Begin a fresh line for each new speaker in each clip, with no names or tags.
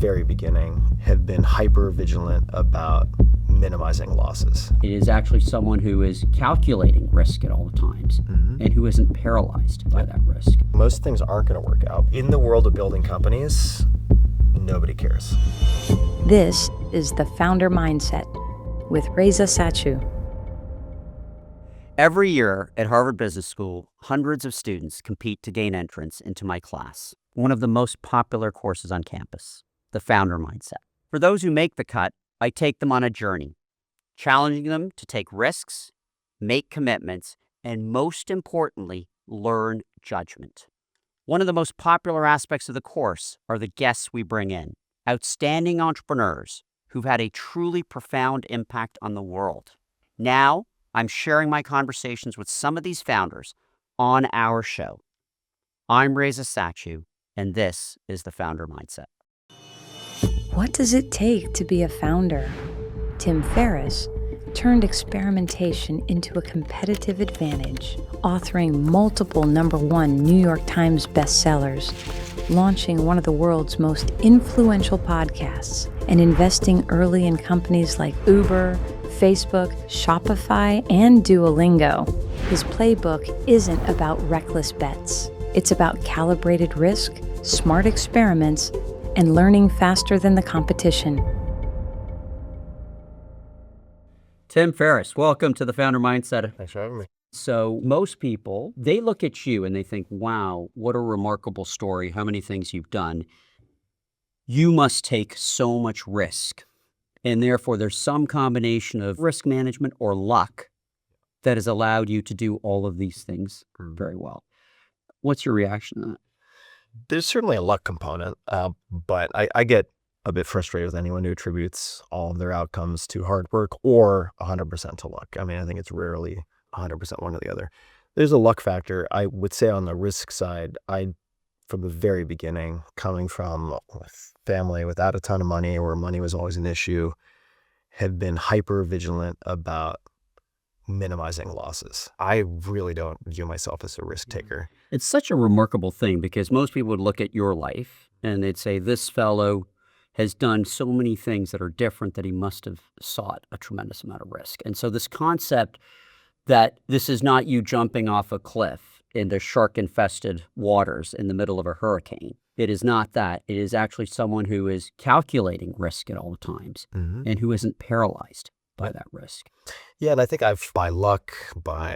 very beginning, have been hyper vigilant about minimizing losses.
It is actually someone who is calculating risk at all times and who isn't paralyzed by that risk.
Most things aren't going to work out. In the world of building companies, nobody cares.
This is The Founder Mindset with Reza, Satchu.
Every year at Harvard Business School, hundreds of students compete to gain entrance into my class, one of the most popular courses on campus, The Founder Mindset. For those who make the cut, I take them on a journey, challenging them to take risks, make commitments, and most importantly, learn judgment. One of the most popular aspects of the course are the guests we bring in, outstanding entrepreneurs who've had a truly profound impact on the world. Now, I'm sharing my conversations with some of these founders on our show. I'm Reza Satchu, and this is The Founder Mindset.
What does it take to be a founder? Tim Ferriss turned experimentation into a competitive advantage, authoring multiple #1 New York Times bestsellers, launching one of the world's most influential podcasts, and investing early in companies like Uber, Facebook, Shopify, and Duolingo. His playbook isn't about reckless bets. It's about calibrated risk, smart experiments, and learning faster than the competition.
Tim Ferriss, welcome to The Founder Mindset.
Thanks for having me.
So most people, they look at you and they think, wow, what a remarkable story, how many things you've done. You must take so much risk. And therefore, there's some combination of risk management or luck that has allowed you to do all of these things very well. What's your reaction to that?
There's certainly a luck component, but I get a bit frustrated with anyone who attributes all of their outcomes to hard work or 100% to luck. I mean, I think it's rarely 100% one or the other. There's a luck factor. I would say on the risk side, from the very beginning, coming from a family without a ton of money, where money was always an issue, have been hyper vigilant about minimizing losses. I really don't view myself as a risk taker.
It's such a remarkable thing because most people would look at your life and they'd say, this fellow has done so many things that are different that he must have sought a tremendous amount of risk. And so this concept that this is not you jumping off a cliff into shark-infested waters in the middle of a hurricane. It is not that. It is actually someone who is calculating risk at all times and who isn't paralyzed by that risk.
Yeah, and I think I've, by luck,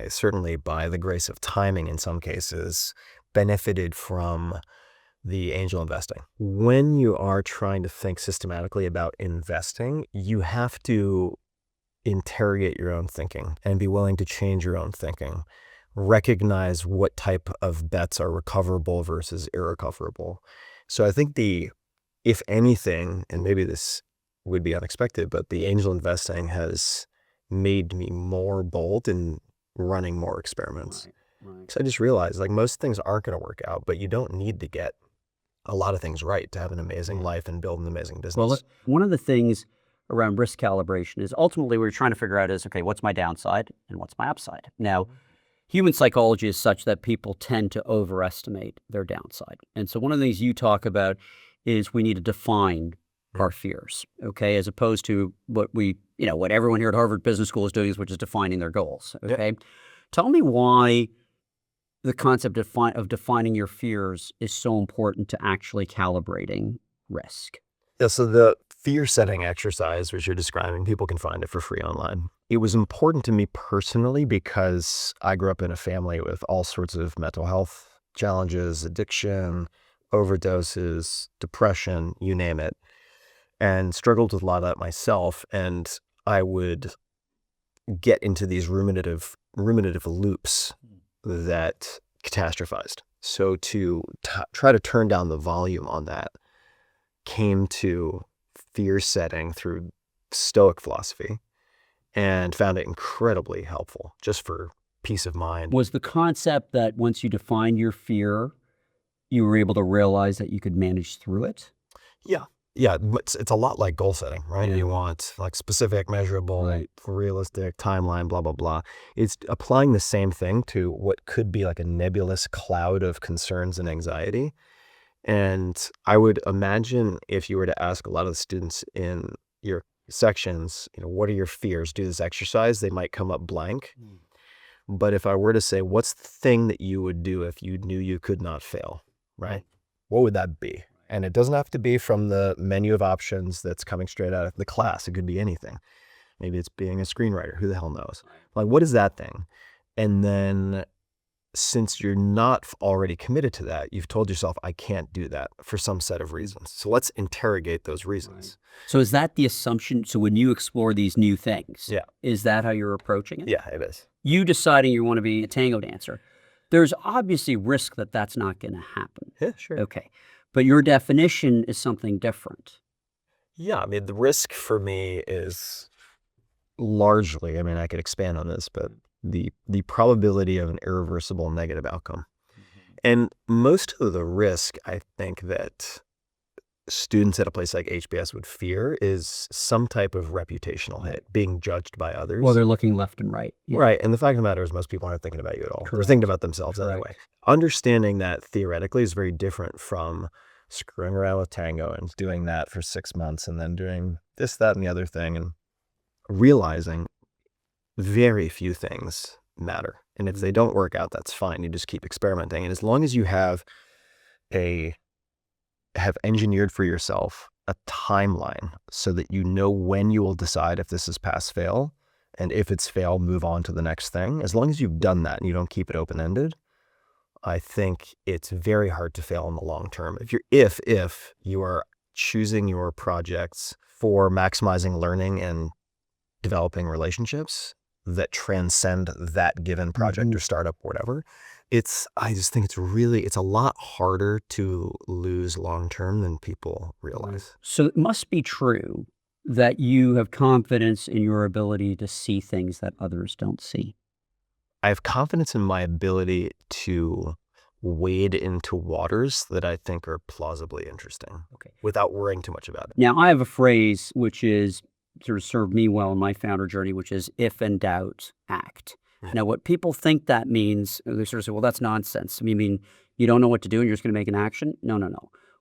certainly by the grace of timing in some cases, benefited from the angel investing. When you are trying to think systematically about investing, you have to interrogate your own thinking and be willing to change your own thinking. Recognize what type of bets are recoverable versus irrecoverable. So I think if anything, and maybe this would be unexpected, but the angel investing has made me more bold in running more experiments. Right. So I just realized most things aren't going to work out, but you don't need to get a lot of things right to have an amazing life and build an amazing business.
Well, one of the things around risk calibration is ultimately what we're trying to figure out is, okay, what's my downside and what's my upside? Now, human psychology is such that people tend to overestimate their downside. And so one of the things you talk about is we need to define our fears, okay, as opposed to what everyone here at Harvard Business School is doing, which is defining their goals, okay? Yep. Tell me why the concept of defining your fears is so important to actually calibrating risk.
Yeah, so the fear setting exercise, which you're describing, people can find it for free online. It was important to me personally because I grew up in a family with all sorts of mental health challenges, addiction, overdoses, depression, you name it, and struggled with a lot of that myself. And I would get into these ruminative loops that catastrophized. So to try to turn down the volume on that came to fear setting through Stoic philosophy and found it incredibly helpful just for peace of mind.
Was the concept that once you defined your fear, you were able to realize that you could manage through it?
Yeah. Yeah, it's a lot like goal setting, right? Yeah. You want specific, measurable, right, realistic timeline, blah, blah, blah. It's applying the same thing to what could be a nebulous cloud of concerns and anxiety And I would imagine if you were to ask a lot of the students in your sections, what are your fears? Do this exercise, they might come up blank. But if I were to say, what's the thing that you would do if you knew you could not fail, right? What would that be? And it doesn't have to be from the menu of options that's coming straight out of the class. It could be anything. Maybe it's being a screenwriter. Who the hell knows? Like, what is that thing? And then since you're not already committed to that, you've told yourself, I can't do that for some set of reasons. So let's interrogate those reasons.
So is that the assumption? So when you explore these new things, is that how you're approaching it?
Yeah, it is.
You deciding you want to be a tango dancer, there's obviously risk that that's not going to happen.
Yeah, sure.
Okay. But your definition is something different.
Yeah, I mean, the risk for me is largely, I could expand on this, but the probability of an irreversible negative outcome. And most of the risk, I think, that students at a place like HBS would fear is some type of reputational hit, being judged by others.
Well, they're looking left and right. Yeah.
Right. And the fact of the matter is most people aren't thinking about you at all.
Correct.
They're thinking about themselves
Correct.
anyway. Understanding that theoretically is very different from screwing around with tango and doing that for 6 months and then doing this, that, and the other thing, and realizing very few things matter. And if they don't work out, that's fine. You just keep experimenting. And as long as you have engineered for yourself a timeline so that you know when you will decide if this is pass fail, and if it's fail, move on to the next thing. As long as you've done that and you don't keep it open-ended, I think it's very hard to fail in the long term. If you are choosing your projects for maximizing learning and developing relationships that transcend that given project or startup or whatever, I just think it's a lot harder to lose long term than people realize.
So it must be true that you have confidence in your ability to see things that others don't see.
I have confidence in my ability to wade into waters that I think are plausibly interesting without worrying too much about it.
Now, I have a phrase which is sort of served me well in my founder journey, which is if in doubt, act. Now, what people think that means, they sort of say, well, that's nonsense. You mean you don't know what to do and you're just going to make an action? No.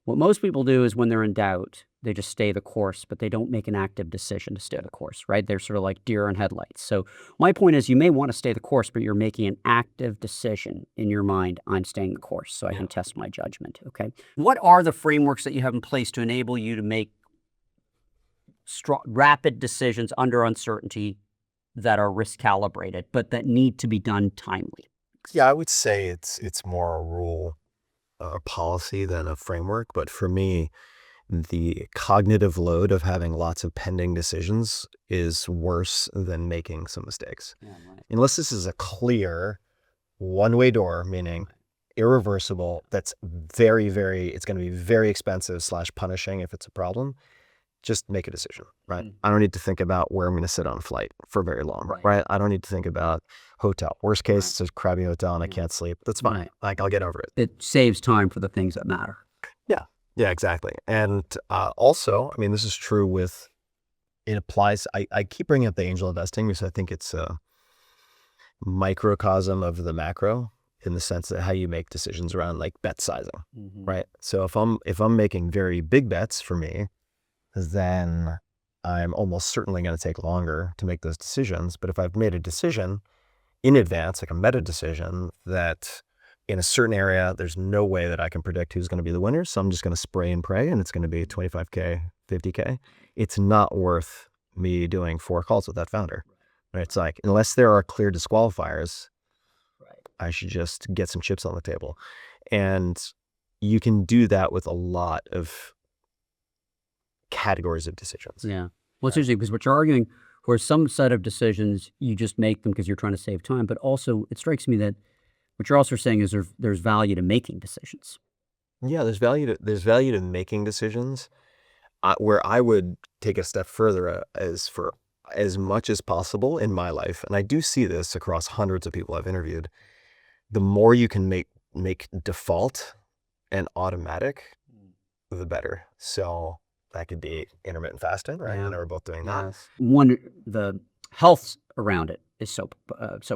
What most people do is when they're in doubt, they just stay the course, but they don't make an active decision to stay the course, right? They're sort of like deer in headlights. So my point is you may want to stay the course, but you're making an active decision in your mind, I'm staying the course, so I can test my judgment, okay? What are the frameworks that you have in place to enable you to make rapid decisions under uncertainty that are risk calibrated, but that need to be done timely?
Yeah, I would say it's more a rule, a policy than a framework. But for me, the cognitive load of having lots of pending decisions is worse than making some mistakes. Unless this is a clear one-way door, meaning irreversible, that's very, it's going to be very expensive / punishing if it's a problem. Just make a decision, right? I don't need to think about where I'm going to sit on a flight for very long, right? I don't need to think about hotel. Worst case, it's a crappy hotel and I can't sleep. That's fine. Like, I'll get over it.
It saves time for the things that matter.
Yeah, exactly. And also, this is true it applies, I keep bringing up the angel investing because I think it's a microcosm of the macro in the sense that how you make decisions around like bet sizing, right? So if I'm making very big bets for me, then I'm almost certainly going to take longer to make those decisions. But if I've made a decision in advance, like a meta decision, that in a certain area, there's no way that I can predict who's going to be the winner, so I'm just going to spray and pray, and it's going to be 25K, 50K. It's not worth me doing 4 calls with that founder. Right? It's like, unless there are clear disqualifiers, I should just get some chips on the table. And you can do that with a lot of categories of decisions.
Yeah. Well, it's interesting because what you're arguing for some set of decisions, you just make them because you're trying to save time. But also, it strikes me that what you're also saying is there's value to making decisions.
Yeah, there's value to making decisions. Where I would take a step further as for as much as possible in my life, and I do see this across hundreds of people I've interviewed, the more you can make default and automatic, the better. So that could be intermittent fasting, right?
Yeah.
And we're both doing that.
One, the health around it is so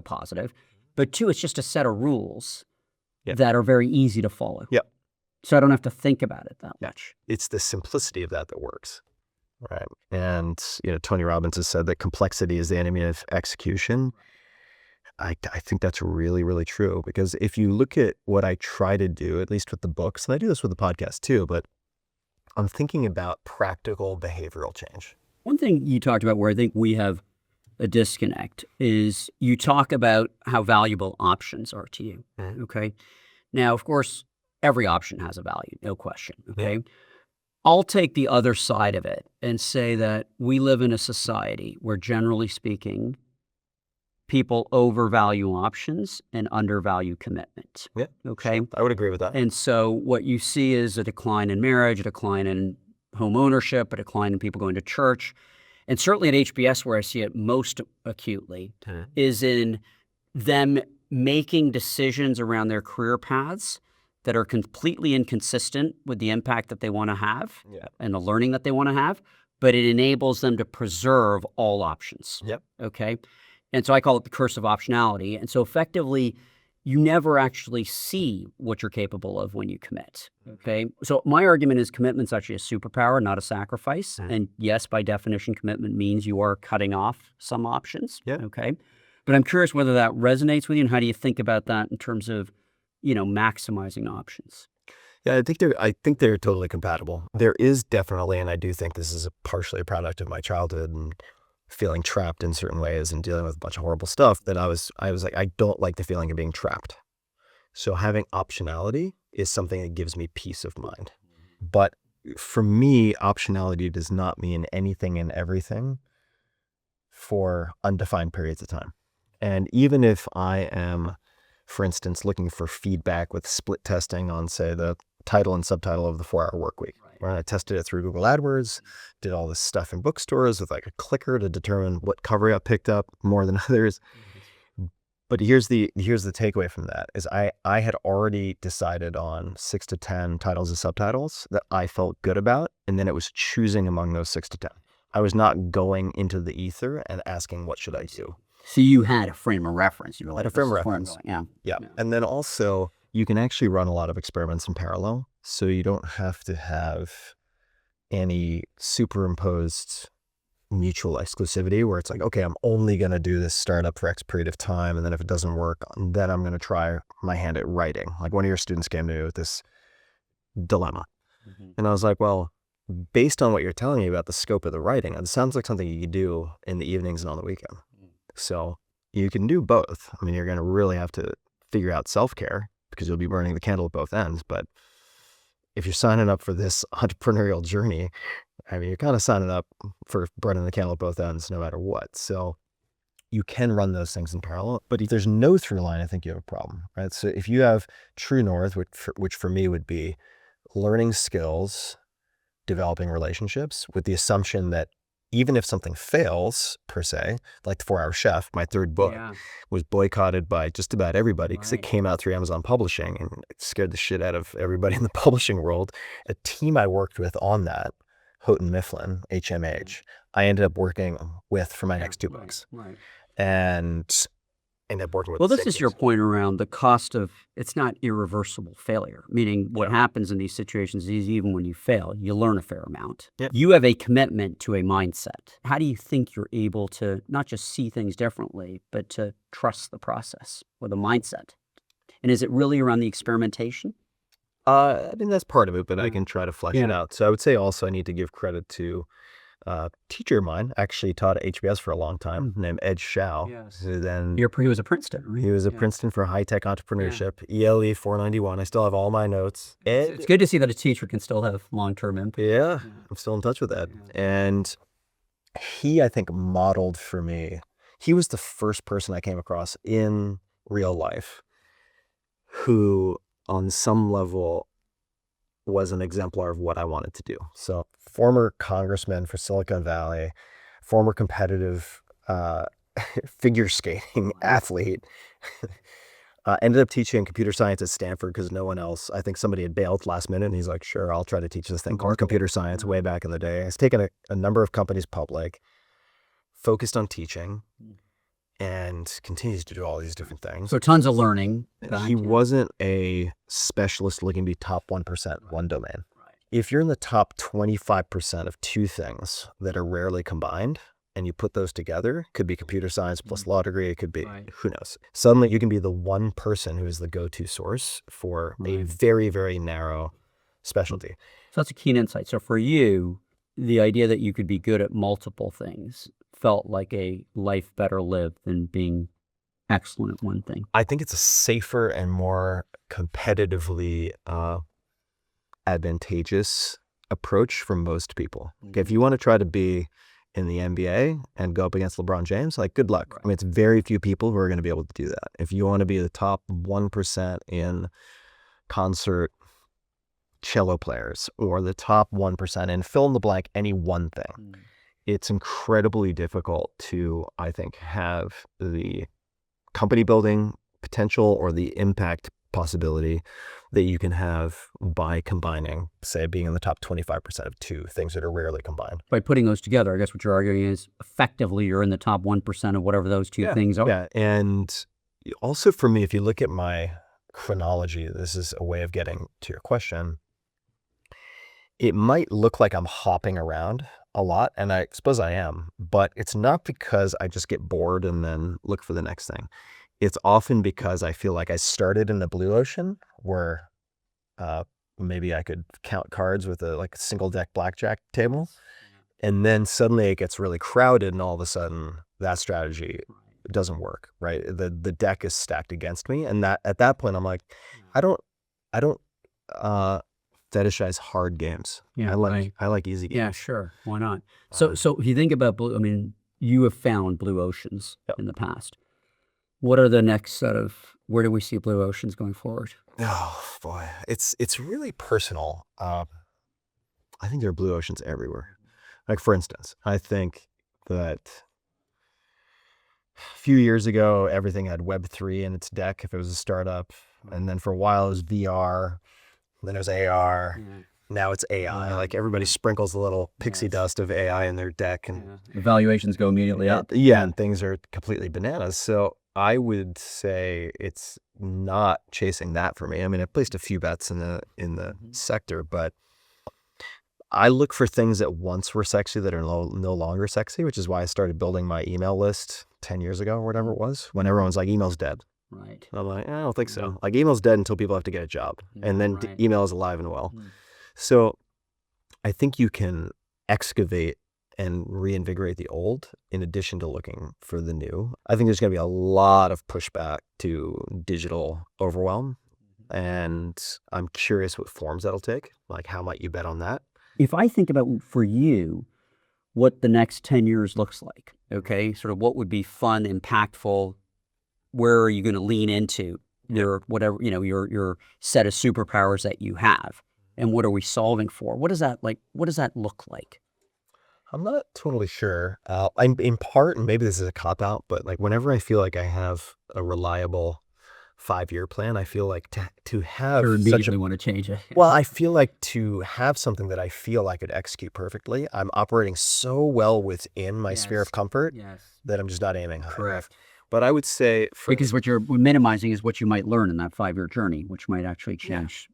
positive, but 2, it's just a set of rules that are very easy to follow.
Yep.
So I don't have to think about it that much.
It's the simplicity of that works, right? And, Tony Robbins has said that complexity is the enemy of execution. I think that's really, really true, because if you look at what I try to do, at least with the books, and I do this with the podcast too, but I'm thinking about practical behavioral change.
One thing you talked about where I think we have a disconnect is you talk about how valuable options are to you.
Mhm.
Okay. Now, of course, every option has a value, no question. Okay. I'll take the other side of it and say that we live in a society where, generally speaking, people overvalue options and undervalue commitment.
Yeah.
Okay.
I would agree with that.
And so what you see is a decline in marriage, a decline in home ownership, a decline in people going to church. And certainly at HBS, where I see it most acutely, is in them making decisions around their career paths that are completely inconsistent with the impact that they want to have and the learning that they want to have, but it enables them to preserve all options.
Yep.
Okay. And so I call it the curse of optionality. And so effectively, you never actually see what you're capable of when you commit. Okay. So my argument is commitment's actually a superpower, not a sacrifice. And yes, by definition, commitment means you are cutting off some options.
Yeah.
Okay. But I'm curious whether that resonates with you, and how do you think about that in terms of, maximizing options?
Yeah, I think they're totally compatible. There is definitely, and I do think this is partially a product of my childhood and feeling trapped in certain ways and dealing with a bunch of horrible stuff, that I was like, I don't like the feeling of being trapped. So having optionality is something that gives me peace of mind. But for me, optionality does not mean anything and everything for undefined periods of time. And even if I am, for instance, looking for feedback with split testing on, say, the title and subtitle of the 4-Hour Workweek, where I tested it through Google AdWords, did all this stuff in bookstores with like a clicker to determine what cover I picked up more than others. But here's the takeaway from that is I had already decided on 6 to 10 titles and subtitles that I felt good about, and then it was choosing among those 6 to 10. I was not going into the ether and asking, what should I do?
So you had a frame of reference. You were like,
Had a frame of
"This is where I'm
reference.
going."
Yeah. And then also you can actually run a lot of experiments in parallel. So you don't have to have any superimposed mutual exclusivity where it's like, okay, I'm only going to do this startup for X period of time. And then if it doesn't work, then I'm going to try my hand at writing. Like one of your students came to me with this dilemma. And I was like, well, based on what you're telling me about the scope of the writing, it sounds like something you could do in the evenings and on the weekend. So you can do both. I mean, you're going to really have to figure out self-care because you'll be burning the candle at both ends. But if you're signing up for this entrepreneurial journey, I mean, you're kind of signing up for burning the candle at both ends no matter what. So you can run those things in parallel. But if there's no through line, I think you have a problem, right? So if you have true north, which for me would be learning skills, developing relationships, with the assumption that even if something fails, per se, like the 4-Hour Chef, my third book was boycotted by just about everybody because it came out through Amazon Publishing and it scared the shit out of everybody in the publishing world. A team I worked with on that, Houghton Mifflin, HMH, I ended up working with for my next 2 books. And ended up working with.
Well, this is your point around the cost of, it's not irreversible failure, meaning what happens in these situations is even when you fail, you learn a fair amount. You have a commitment to a mindset. How do you think you're able to not just see things differently, but to trust the process with a mindset? And is it really around the experimentation?
I mean, that's part of it, but I can try to flesh it out. So I would say also I need to give credit to a teacher of mine, actually taught at HBS for a long time, named Ed Shao. Who then
He was a Princeton, right?
He was a Princeton for high-tech entrepreneurship, ELE 491. I still have all my notes. Ed,
It's good to see that a teacher can still have long-term impact.
yeah, I'm still in touch with Ed. And he, I think, modeled for me. He was the first person I came across in real life who, on some level, was an exemplar of what I wanted to do. So former congressman for Silicon Valley, former competitive figure skating athlete, ended up teaching computer science at Stanford because no one else, I think somebody had bailed last minute and he's like, sure, I'll try to teach this thing called computer science way back in the day. He's taken a number of companies public, focused on teaching. and continues to do all these different things.
So tons of learning.
He wasn't a specialist looking to be top 1%, one domain. If you're in the top 25% of two things that are rarely combined, and you put those together, could be computer science plus law degree, it could be, who knows. Suddenly you can be the one person who is the go-to source for a very, very narrow specialty.
So that's a keen insight. So for you, the idea that you could be good at multiple things felt like a life better lived than being excellent at one thing.
I think it's a safer and more competitively advantageous approach for most people. Okay, if you want to try to be in the NBA and go up against LeBron James, like, good luck. I mean, it's very few people who are going to be able to do that. If you want to be the top 1% in concert cello players, or the top 1% in fill in the blank, any one thing, it's incredibly difficult to, I think, have the company building potential or the impact possibility that you can have by combining, say, being in the top 25% of two things that are rarely combined.
By putting those together, I guess what you're arguing is effectively you're in the top 1% of whatever those two things are.
Yeah, and also for me, if you look at my chronology, this is a way of getting to your question. It might look like I'm hopping around a lot, and I suppose I am, but it's not because I just get bored and then look for the next thing. It's often because I feel like I started in the blue ocean where maybe I could count cards with a single deck blackjack table, and then suddenly it gets really crowded, and all of a sudden that strategy doesn't work, right? The deck is stacked against me, and that at that point I'm like, I don't fetishize hard games. I like easy games.
Yeah, sure. Why not? So if you think about blue, I mean, you have found blue oceans in the past. What are the next set of, where do we see blue oceans going forward?
Oh boy, it's really personal. I think there are blue oceans everywhere. Like, for instance, I think that a few years ago, everything had Web3 in its deck if it was a startup. And then for a while it was VR, then it was AR. Now it's AI. Like, everybody sprinkles a little pixie dust of AI in their deck, and
The valuations go immediately up.
and things are completely bananas. So I would say it's not chasing that for me. I mean, I placed a few bets in the sector, but I look for things that once were sexy that are no longer sexy, which is why I started building my email list 10 years ago or whatever it was, when everyone's like, email's dead.
Right.
And I'm like, I don't think so. Like, email's dead until people have to get a job, and then email is alive and well. So I think you can excavate and reinvigorate the old in addition to looking for the new. I think there's going to be a lot of pushback to digital overwhelm, and I'm curious what forms that'll take. Like, how might you bet on that?
If I think about, for you, what the next 10 years looks like, okay, sort of what would be fun, impactful, where are you going to lean into your whatever, your set of superpowers that you have, and what are we solving for? What does that look like?
I'm not totally sure. I'm in part, and maybe this is a cop-out, but like, whenever I feel like I have a reliable 5-year plan, I feel like to have
Or
such
immediately want to change it.
well, I feel like to have something that I feel I could execute perfectly, I'm operating so well within my sphere of comfort that I'm just not aiming high.
Correct.
But I would say,
Because what you're minimizing is what you might learn in that 5-year journey, which might actually change.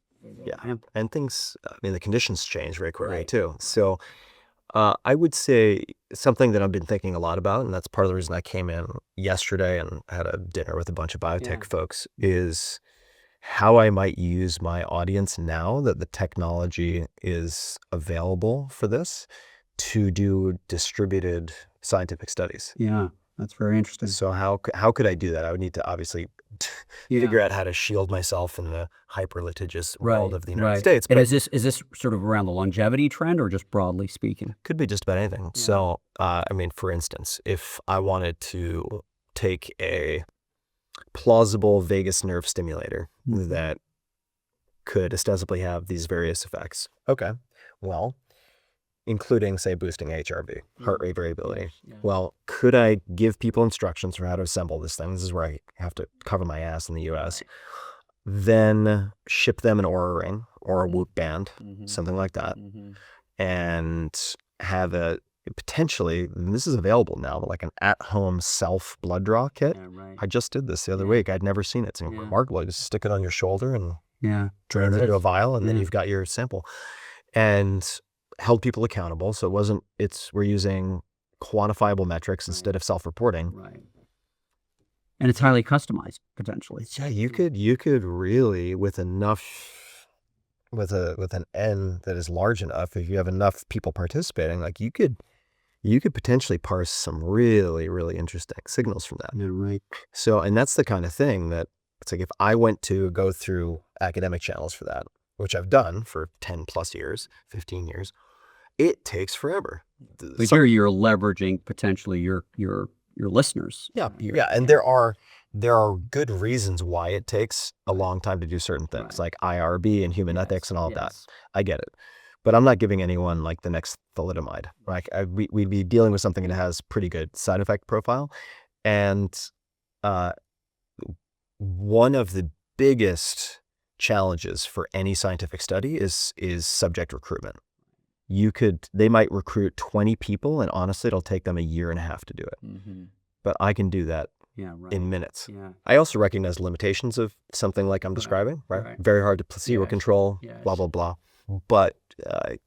and things, I mean, the conditions change very quickly too. So I would say something that I've been thinking a lot about, and that's part of the reason I came in yesterday and had a dinner with a bunch of biotech folks, is how I might use my audience now that the technology is available for this to do distributed scientific studies.
Yeah, that's very interesting.
So how could I do that? I would need to obviously figure out how to shield myself in the hyper-litigious world of the United States.
And is this sort of around the longevity trend, or just broadly speaking?
Could be just about anything. So, I mean, for instance, if I wanted to take a plausible vagus nerve stimulator that could ostensibly have these various effects. Okay, well, including, say, boosting HRV, heart rate variability. Well, could I give people instructions for how to assemble this thing? This is where I have to cover my ass in the US. Then ship them an Oura ring or a Whoop band, something like that, and have a potentially, and this is available now, but like an at-home self blood draw kit.
Yeah, right.
I just did this the other
Yeah.
week. I'd never seen it. It's
Yeah.
remarkable. You just stick it on your shoulder and
Yeah.
drains it into a vial, and then
Yeah.
you've got your sample. And held people accountable. So we're using quantifiable metrics instead of self-reporting.
Right. And it's highly customized potentially.
Yeah, you could really, with enough, with an N that is large enough, if you have enough people participating, like you could potentially parse some really, really interesting signals from that.
Yeah, right.
So, and that's the kind of thing that it's like, if I went to go through academic channels for that, which I've done for 10 plus years, 15 years, it takes forever.
But here you're leveraging potentially your listeners.
Yeah. And there are good reasons why it takes a long time to do certain things, like IRB and human ethics and all of that. I get it. But I'm not giving anyone like the next thalidomide. Like we'd be dealing with something that has pretty good side effect profile. And one of the biggest challenges for any scientific study is subject recruitment. They might recruit 20 people, and honestly, it'll take them a year and a half to do it.
Mm-hmm.
But I can do that in minutes. I also recognize limitations of something like I'm describing, right? Very hard to placebo control, blah, blah, blah. But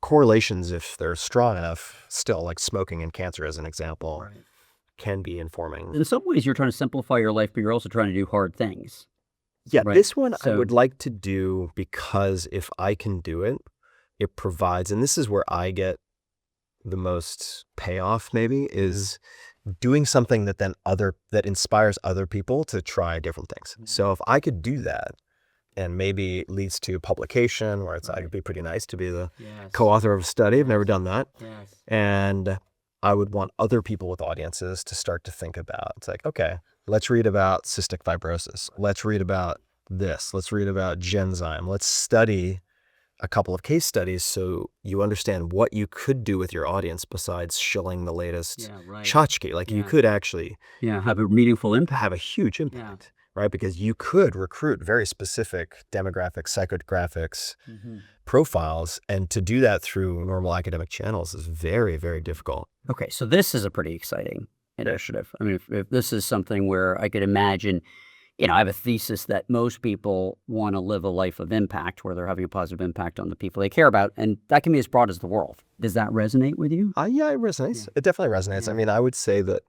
correlations, if they're strong enough, still, like smoking and cancer as an example, can be informing.
In some ways, you're trying to simplify your life, but you're also trying to do hard things.
Yeah, this one I would like to do because if I can do it, it provides, and this is where I get the most payoff maybe, is doing something that that inspires other people to try different things. So if I could do that, and maybe it leads to publication where it would be pretty nice to be the co-author of a study. I've never done that. And I would want other people with audiences to start to think about, it's like, okay, let's read about cystic fibrosis. Let's read about this. Let's read about Genzyme. Let's study a couple of case studies so you understand what you could do with your audience besides shilling the latest tchotchke. Like you could actually
have a meaningful impact,
have a huge impact, right? Because you could recruit very specific demographics, psychographics, profiles, and to do that through normal academic channels is very, very difficult.
Okay, so this is a pretty exciting initiative. I mean, if this is something where I could imagine, I have a thesis that most people want to live a life of impact where they're having a positive impact on the people they care about, and that can be as broad as the world. Does that resonate with you?
Yeah, it resonates. It definitely resonates. I mean, I would say that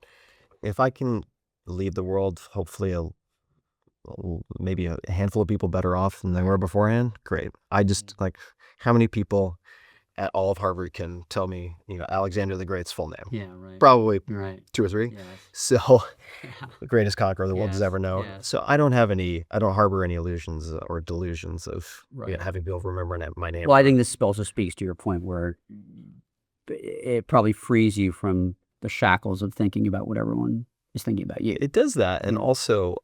if I can leave the world, hopefully maybe a handful of people better off than they were beforehand, great. I just like, how many people at all of Harvard can tell me, Alexander the Great's full name?
Yeah, right.
Probably 2 or 3.
Yes.
So the greatest conqueror the world has ever known. So I don't harbor any illusions or delusions of having people remember my name.
Well, I think this also speaks to your point where it probably frees you from the shackles of thinking about what everyone is thinking about you.
It does that. And also,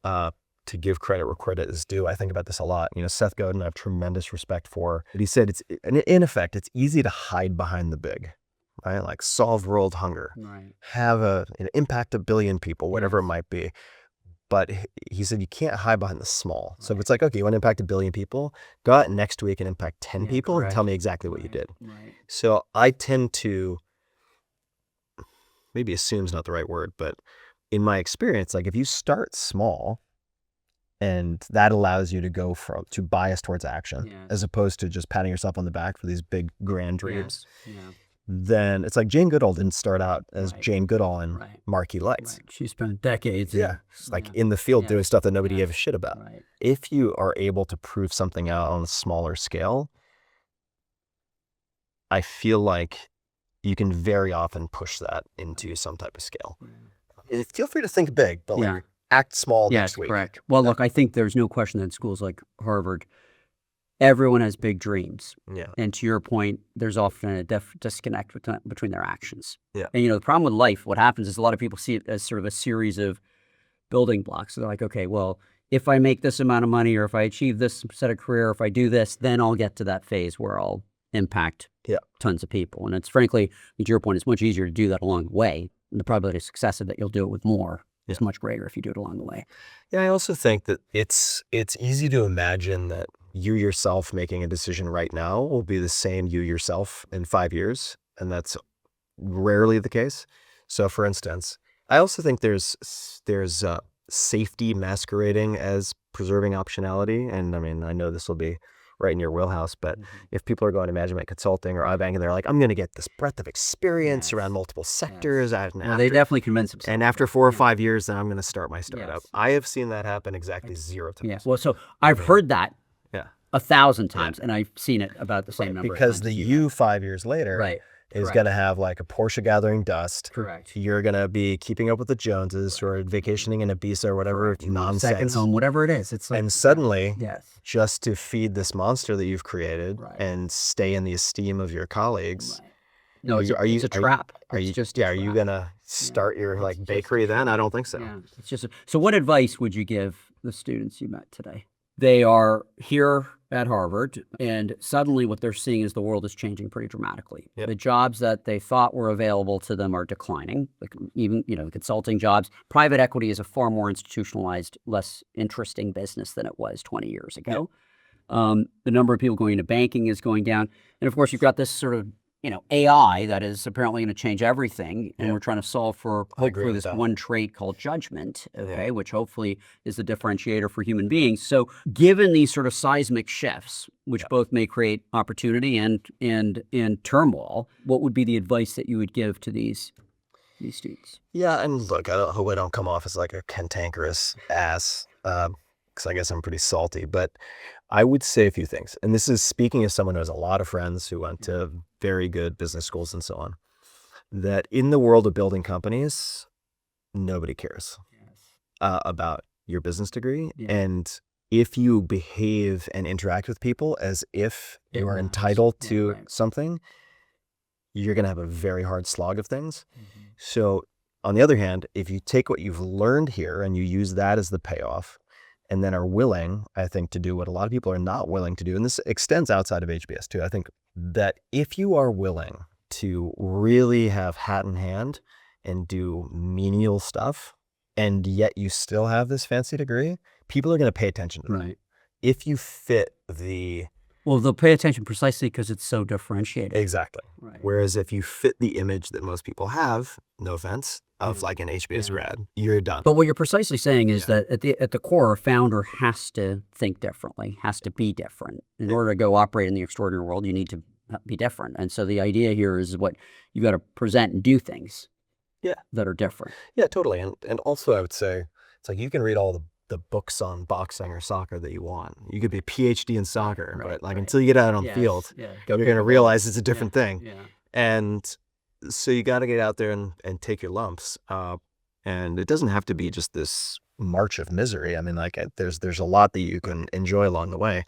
to give credit where credit is due, I think about this a lot. Seth Godin, I have tremendous respect for. But he said, in effect, it's easy to hide behind the big, right? Like solve world hunger, have an impact 1 billion people, whatever it might be. But he said, you can't hide behind the small. So if it's like, okay, you want to impact 1 billion people, go out next week and impact 10 people and tell me exactly what you did. So I tend to, maybe assume's not the right word, but in my experience, like if you start small, and that allows you to go to bias towards action as opposed to just patting yourself on the back for these big grand dreams. Then it's like Jane Goodall didn't start out as Jane Goodall in Marquee Lights.
She spent decades
in the field doing stuff that nobody gave a shit about. If you are able to prove something out on a smaller scale, I feel like you can very often push that into some type of scale. Feel free to think big, but act small next week.
Correct. Well, look, I think there's no question that in schools like Harvard, everyone has big dreams. And to your point, there's often a disconnect between their actions. And, the problem with life, what happens is a lot of people see it as sort of a series of building blocks. So they're like, okay, well, if I make this amount of money or if I achieve this set of career, or if I do this, then I'll get to that phase where I'll impact tons of people. And it's frankly, to your point, it's much easier to do that along the way. And the probability of success of that you'll do it with more is much greater if you do it along the way.
Yeah, I also think that it's easy to imagine that you yourself making a decision right now will be the same you yourself in 5 years. And that's rarely the case. So for instance, I also think there's safety masquerading as preserving optionality. And I mean, I know this will be right in your wheelhouse, but if people are going to Management Consulting or iBank and they're like, I'm going to get this breadth of experience around multiple sectors.
Well, they definitely convince themselves.
And after 4 or 5 years, then I'm going to start my startup.
Yes.
I have seen that happen exactly 0 times.
Yeah. Well, so I've heard that
Yeah.
1,000 times, and I've seen it about the same number
Because
of
the
times.
you 5 years later
Right.
is
Correct.
going to have like a Porsche gathering dust.
Correct.
You're going to be keeping up with the Joneses or vacationing in Ibiza or whatever nonsense.
Second home, whatever it is. It's like,
And suddenly,
yes.
just to feed this monster that you've created
Right.
and stay in the esteem of your colleagues,
Right. No, it's a trap.
Are
It's
you
just a
are you
trap.
gonna start your like
just
bakery then? I don't think so.
Yeah, it's just so. What advice would you give the students you met today? They are here at Harvard, and suddenly what they're seeing is the world is changing pretty dramatically.
Yep.
The jobs that they thought were available to them are declining. Like even consulting jobs. Private equity is a far more institutionalized, less interesting business than it was 20 years ago. The number of people going into banking is going down, and of course you've got this sort of AI that is apparently going to change everything, and we're trying to solve for hopefully this one trait called judgment, which hopefully is the differentiator for human beings. So given these sort of seismic shifts, which both may create opportunity and turmoil, what would be the advice that you would give to these students?
Yeah, and look, I hope I don't come off as like a cantankerous ass, because I guess I'm pretty salty, but I would say a few things. And this is speaking as someone who has a lot of friends who went to very good business schools and so on, that in the world of building companies, nobody cares about your business degree. And if you behave and interact with people as if you are entitled to something, you're going to have a very hard slog of things. So on the other hand, if you take what you've learned here and you use that as the payoff, and then are willing, I think, to do what a lot of people are not willing to do, and this extends outside of HBS too. I think that if you are willing to really have hat in hand and do menial stuff, and yet you still have this fancy degree, people are going to pay attention to that.
Right.
If you fit the...
Well, they'll pay attention precisely because it's so differentiated.
Exactly.
Right.
Whereas if you fit the image that most people have, no offense, of like an HBS grad, you're done.
But what you're precisely saying is that at the core, a founder has to think differently, has to be different. In order to go operate in the extraordinary world, you need to be different. And so the idea here is what you've got to present and do things that are different.
Yeah, totally. And also I would say, it's like you can read all the books on boxing or soccer that you want. You could be a PhD in soccer, but like until you get out on the field, you're going to realize it's a different thing. And so you got to get out there and take your lumps. And it doesn't have to be just this march of misery. I mean, like there's a lot that you can enjoy along the way.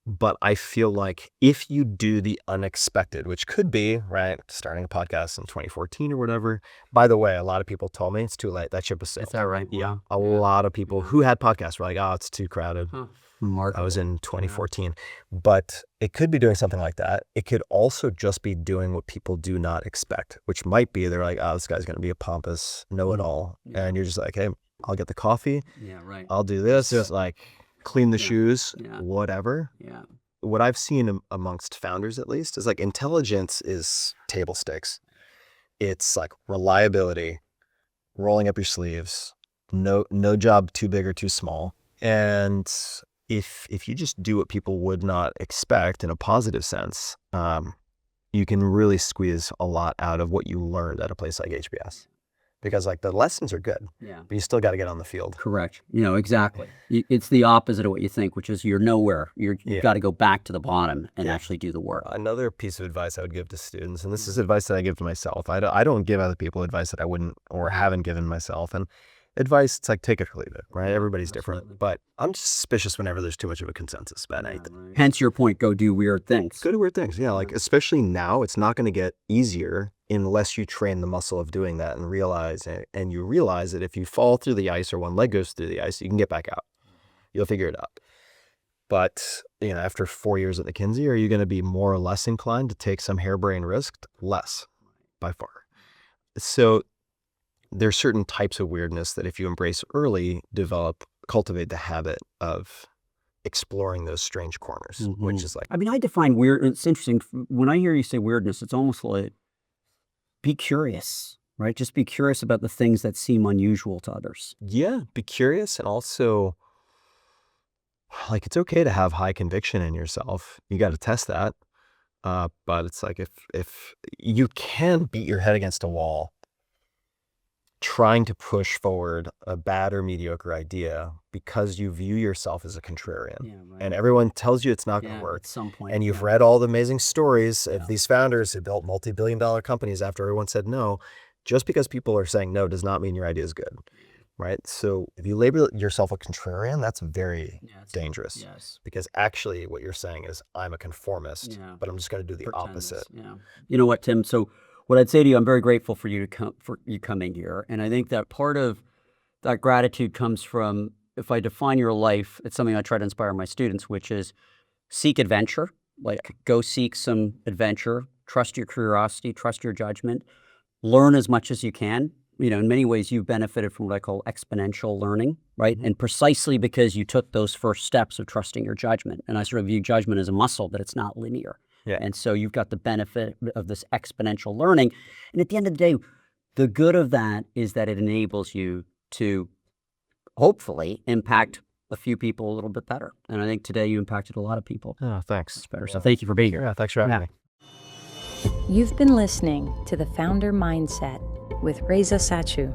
But I feel like if you do the unexpected, which could be, right, starting a podcast in 2014 or whatever. By the way, a lot of people told me it's too late. That ship has sailed.
Is that right?
Yeah. A lot of people who had podcasts were like, oh, it's too crowded.
Remarkable.
I was in 2014. But it could be doing something like that. It could also just be doing what people do not expect, which might be they're like, oh, this guy's going to be a pompous know-it-all. And you're just like, hey, I'll get the coffee.
Yeah, right.
I'll do this. Like, clean the shoes, whatever.
Yeah.
What I've seen amongst founders, at least, is like intelligence is table stakes. It's like reliability, rolling up your sleeves, no job too big or too small. And if you just do what people would not expect in a positive sense, you can really squeeze a lot out of what you learned at a place like HBS. Because like the lessons are good, but you still got to get on the field.
Correct. Exactly. It's the opposite of what you think, which is you're nowhere. You've got to go back to the bottom and actually do the work.
Another piece of advice I would give to students, and this is advice that I give to myself. I don't give other people advice that I wouldn't or haven't given myself. And advice, it's like take it or leave it, right? Everybody's different. But I'm just suspicious whenever there's too much of a consensus about anything.
Right. Hence your point, go do weird things.
Go do weird things, yeah. Like especially now, it's not going to get easier unless you train the muscle of doing that and realize that if you fall through the ice or one leg goes through the ice, you can get back out. You'll figure it out. But, after 4 years at McKinsey, are you going to be more or less inclined to take some harebrained risk? Less, by far. So there's certain types of weirdness that if you embrace early, cultivate the habit of exploring those strange corners, which is like...
I mean, I define weird, it's interesting. When I hear you say weirdness, it's almost like be curious, right? Just be curious about the things that seem unusual to others.
Yeah, be curious, and also, like, it's okay to have high conviction in yourself. You got to test that. But it's like if you can beat your head against a wall trying to push forward a bad or mediocre idea because you view yourself as a contrarian.
Yeah, right.
And everyone tells you it's not going
Yeah,
to work.
at some point.
And you've
yeah.
read all the amazing stories of
Yeah.
these founders who built multi-billion-dollar companies after everyone said no. Just because people are saying no does not mean your idea is good, right? So if you label yourself a contrarian, that's very
Yeah, it's-
dangerous.
Yes.
Because actually what you're saying is I'm a conformist,
Yeah.
but I'm just going to do the opposite.
Yeah. You know what, Tim? So what I'd say to you, I'm very grateful for you coming here, and I think that part of that gratitude comes from, if I define your life, it's something I try to inspire my students, which is seek adventure. Like, go seek some adventure. Trust your curiosity. Trust your judgment. Learn as much as you can. You know, in many ways, you've benefited from what I call exponential learning, right?
Mhm.
And precisely because you took those first steps of trusting your judgment. And I sort of view judgment as a muscle, that it's not linear.
Yeah.
And so you've got the benefit of this exponential learning. And at the end of the day, the good of that is that it enables you to hopefully impact a few people a little bit better. And I think today you impacted a lot of people.
Oh, thanks.
It's better. So thank you for being here.
Yeah, thanks for having
Yeah.
me.
You've been listening to The Founder Mindset with Reza Satchu.